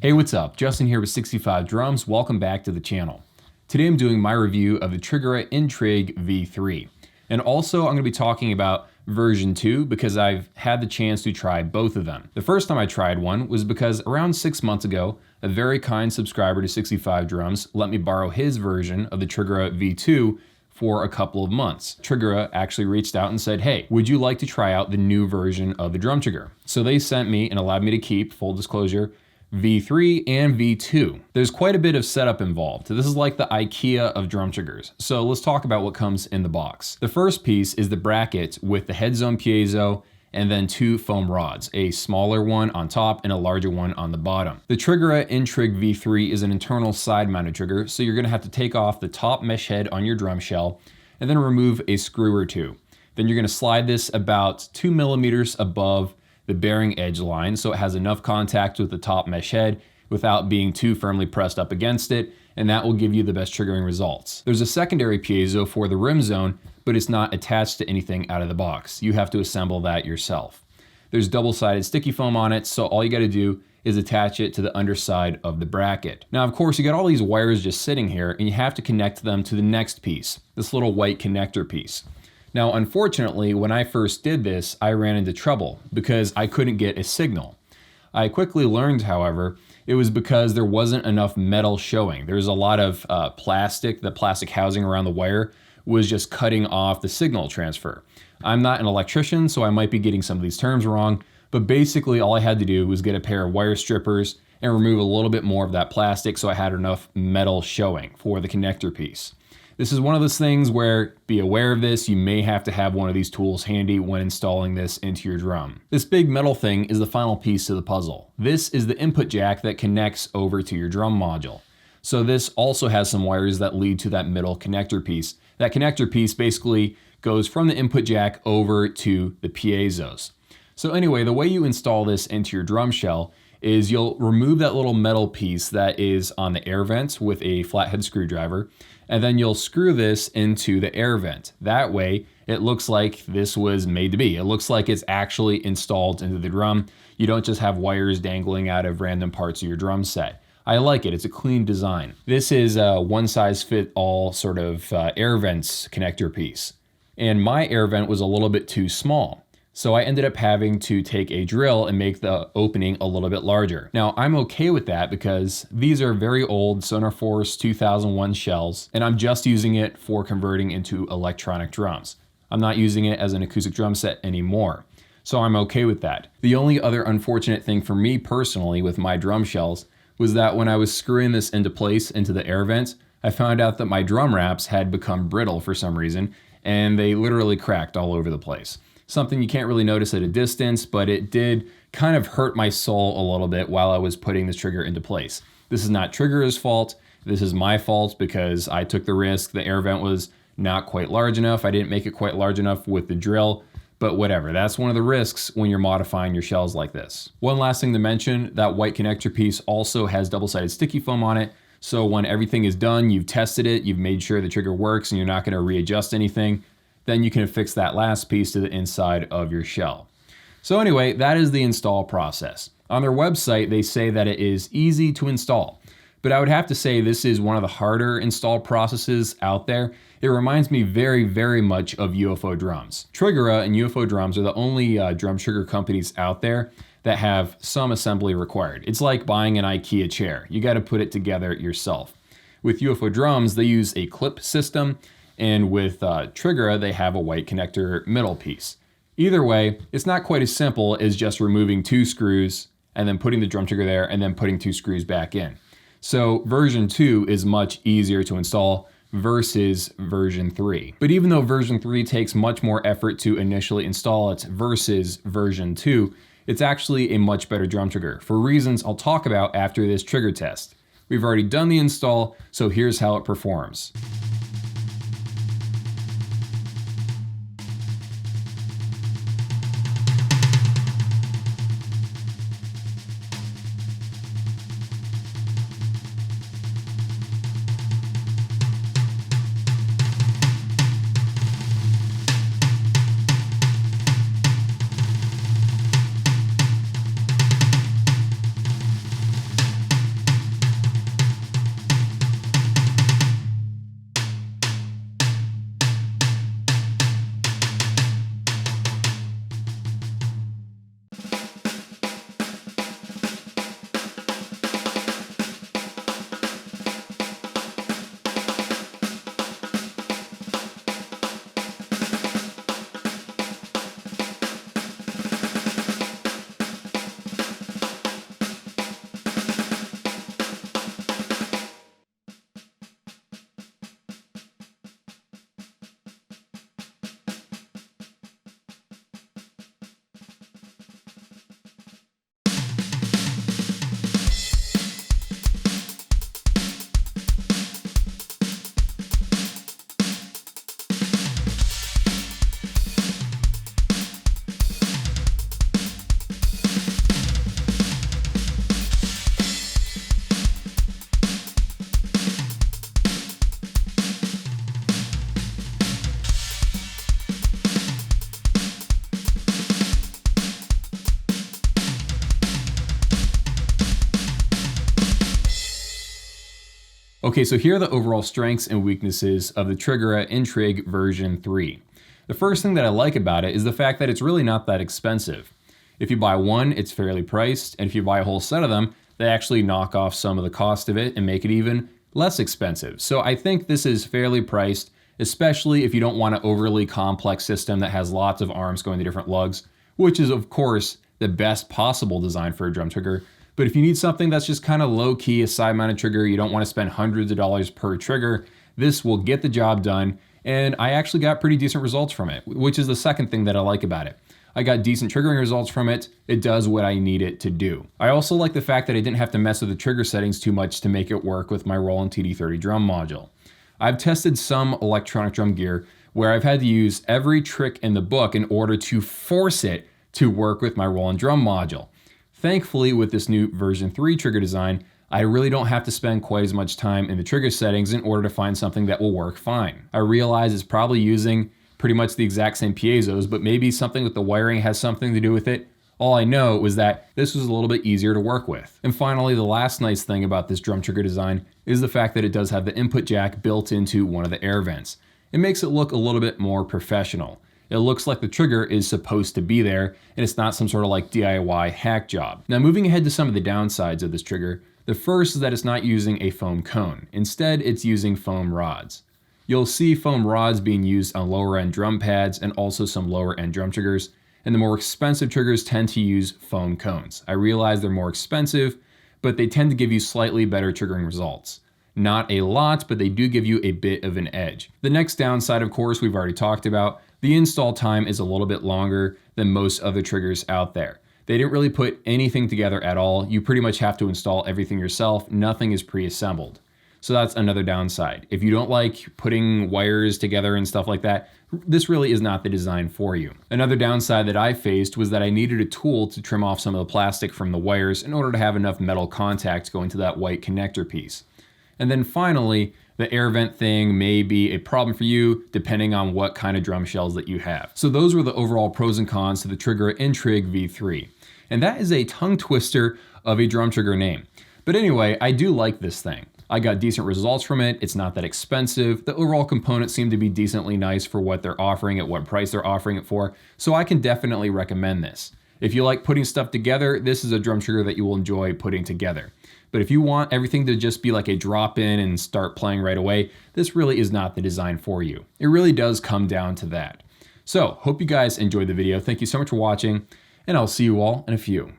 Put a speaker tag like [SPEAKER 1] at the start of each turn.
[SPEAKER 1] Hey, what's up? Justin here with 65 Drums. Welcome back to the channel. Today I'm doing my review of the Triggera Intrigg V3. And also I'm going to be talking about version 2 because I've had the chance to try both of them. The first time I tried one was because around 6 months ago, a very kind subscriber to 65 Drums let me borrow his version of the Triggera V2 for a couple of months. Triggera actually reached out and said, hey, would you like to try out the new version of the drum trigger? So they sent me and allowed me to keep, full disclosure, V3 and V2. There's quite a bit of setup involved. This is like the IKEA of drum triggers. So let's talk about what comes in the box. The first piece is the bracket with the head zone piezo and then 2 foam rods, a smaller one on top and a larger one on the bottom. The Triggera Intrigg V3 is an internal side mounted trigger, so you're gonna have to take off the top mesh head on your drum shell and then remove a screw or two. Then you're gonna slide this about 2 millimeters above the bearing edge line so it has enough contact with the top mesh head without being too firmly pressed up against it, and that will give you the best triggering results. There's a secondary piezo for the rim zone, but it's not attached to anything out of the box. You have to assemble that yourself. There's double-sided sticky foam on it, so all you gotta do is attach it to the underside of the bracket. Now, of course, you got all these wires just sitting here, and you have to connect them to the next piece, this little white connector piece. Now, unfortunately, when I first did this, I ran into trouble because I couldn't get a signal. I quickly learned, however, it was because there wasn't enough metal showing. There's a lot of plastic. The plastic housing around the wire was just cutting off the signal transfer. I'm not an electrician, so I might be getting some of these terms wrong, but basically all I had to do was get a pair of wire strippers and remove a little bit more of that plastic so I had enough metal showing for the connector piece. This is one of those things where, be aware of this, you may have to have one of these tools handy when installing this into your drum. This big metal thing is the final piece to the puzzle. This is the input jack that connects over to your drum module. So this also has some wires that lead to that middle connector piece. That connector piece basically goes from the input jack over to the piezos. So anyway, the way you install this into your drum shell is you'll remove that little metal piece that is on the air vent with a flathead screwdriver, and then you'll screw this into the air vent. That way, it looks like this was made to be. It looks like it's actually installed into the drum. You don't just have wires dangling out of random parts of your drum set. I like it, it's a clean design. This is a one-size-fit-all sort of air vents connector piece. And my air vent was a little bit too small. So I ended up having to take a drill and make the opening a little bit larger. Now, I'm okay with that because these are very old Sonarforce 2001 shells, and I'm just using it for converting into electronic drums. I'm not using it as an acoustic drum set anymore. So I'm okay with that. The only other unfortunate thing for me personally with my drum shells was that when I was screwing this into place into the air vents, I found out that my drum wraps had become brittle for some reason, and they literally cracked all over the place. Something you can't really notice at a distance, but it did kind of hurt my soul a little bit while I was putting this trigger into place. This is not Triggera's fault. This is my fault because I took the risk. The air vent was not quite large enough. I didn't make it quite large enough with the drill, but whatever. That's one of the risks when you're modifying your shells like this. One last thing to mention, that white connector piece also has double-sided sticky foam on it. So when everything is done, you've tested it, you've made sure the trigger works and you're not gonna readjust anything, then you can affix that last piece to the inside of your shell. So anyway, that is the install process. On their website, they say that it is easy to install, but I would have to say this is one of the harder install processes out there. It reminds me very, very much of UFO drums. Triggera and UFO drums are the only drum trigger companies out there that have some assembly required. It's like buying an IKEA chair. You gotta put it together yourself. With UFO drums, they use a clip system, and with Triggera, they have a white connector middle piece. Either way, it's not quite as simple as just removing 2 screws and then putting the drum trigger there and then putting 2 screws back in. So version 2 is much easier to install versus version 3. But even though version 3 takes much more effort to initially install it versus version 2, it's actually a much better drum trigger for reasons I'll talk about after this trigger test. We've already done the install, so here's how it performs. Okay, so here are the overall strengths and weaknesses of the Triggera Intrigg version 3. The first thing that I like about it is the fact that it's really not that expensive. If you buy one, it's fairly priced, and if you buy a whole set of them, they actually knock off some of the cost of it and make it even less expensive. So I think this is fairly priced, especially if you don't want an overly complex system that has lots of arms going to different lugs, which is of course the best possible design for a drum trigger. But if you need something that's just kind of low-key, a side-mounted trigger, you don't want to spend hundreds of dollars per trigger, this will get the job done, and I actually got pretty decent results from it, which is the second thing that I like about it. I got decent triggering results from it. It does what I need it to do. I also like the fact that I didn't have to mess with the trigger settings too much to make it work with my Roland TD30 drum module. I've tested some electronic drum gear where I've had to use every trick in the book in order to force it to work with my Roland drum module. Thankfully, with this new version 3 trigger design, I really don't have to spend quite as much time in the trigger settings in order to find something that will work fine. I realize it's probably using pretty much the exact same piezos, but maybe something with the wiring has something to do with it. All I know was that this was a little bit easier to work with. And finally, the last nice thing about this drum trigger design is the fact that it does have the input jack built into one of the air vents. It makes it look a little bit more professional. It looks like the trigger is supposed to be there, and it's not some sort of like DIY hack job. Now, moving ahead to some of the downsides of this trigger, the first is that it's not using a foam cone. Instead, it's using foam rods. You'll see foam rods being used on lower end drum pads and also some lower end drum triggers, and the more expensive triggers tend to use foam cones. I realize they're more expensive, but they tend to give you slightly better triggering results. Not a lot, but they do give you a bit of an edge. The next downside, of course, we've already talked about. The install time is a little bit longer than most other triggers out there. They didn't really put anything together at all. You pretty much have to install everything yourself. Nothing is pre-assembled. So that's another downside. If you don't like putting wires together and stuff like that, this really is not the design for you. Another downside that I faced was that I needed a tool to trim off some of the plastic from the wires in order to have enough metal contact going to that white connector piece. And then finally, the air vent thing may be a problem for you depending on what kind of drum shells that you have. So those were the overall pros and cons to the Triggera Intrigg V3. And that is a tongue twister of a drum trigger name. But anyway, I do like this thing. I got decent results from it. It's not that expensive. The overall components seem to be decently nice for what they're offering at what price they're offering it for. So I can definitely recommend this. If you like putting stuff together, this is a drum trigger that you will enjoy putting together. But if you want everything to just be like a drop in and start playing right away, this really is not the design for you. It really does come down to that. So hope you guys enjoyed the video. Thank you so much for watching, and I'll see you all in a few.